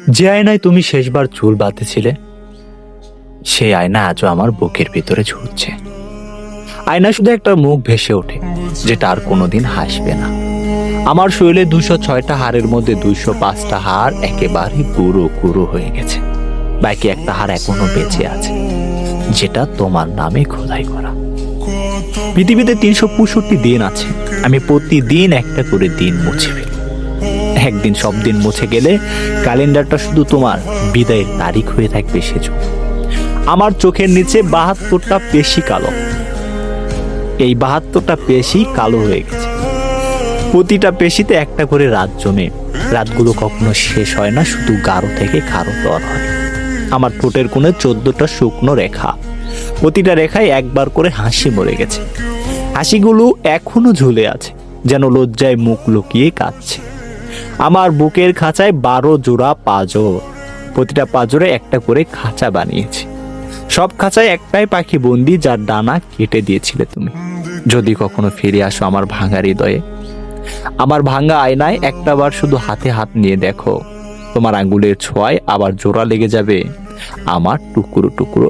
যে আয়নায় তুমি শেষবার চুল বাঁধেছিলে, সেই আয়না আজও আমার বুকের ভিতরে ঝুলছে। আয়না শুধু একটা মুখ ভেসে ওঠে, যেটা আর কোনোদিন হাসবে না। আমার শরীরে 206টা হাড়ের মধ্যে 205টা হাড় একেবারে গুঁড়ো গুঁড়ো হয়ে গেছে। বাকি একটা হাড় এখনো বেঁচে আছে, যেটা তোমার নামে খোদাই করা। পৃথিবীতে 365 দিন আছে। আমি প্রতিদিন একটা করে দিন মুছে ফেলি। একদিন সব দিন মুছে গেলে ক্যালেন্ডারটা শুধু তোমার বিদায়ের তারিখ হয়ে থাকবে সেজন্য। আমার চোখের নিচে 72টা পেশি কালো। এই 72টা পেশি কালো হয়ে গেছে। প্রতিটা পেশিতে একটা করে রাত জমে। রাতগুলো কখনো শেষ হয় না, শুধু গাঢ় থেকে গাঢ়তর হয়। আমার ঠোঁটের কোণে 14টা শুকনো রেখা। প্রতিটা রেখায় একবার করে হাসি মরে গেছে। হাসিগুলো এখনো ঝুলে আছে, যেন লজ্জায় মুখ লুকিয়ে কাঁদছে। আমার বুকের খাঁচায় 12 জোড়া পাঁজর। প্রতিটা পাঁজরে একটা করে খাঁচা বানিয়েছি। সব খাঁচায় একটাই পাখি বন্দি, যার ডানা কেটে দিয়েছিলে তুমি। যদি কখনো ফিরে আসো আমার ভাঙা হৃদয়ে, আমার ভাঙা আয়নায় একটাবার শুধু হাতে হাত নিয়ে দেখো, তোমার আঙ্গুলের ছোঁয়ায় আবার জোড়া লেগে যাবে আমার টুকরো টুকরো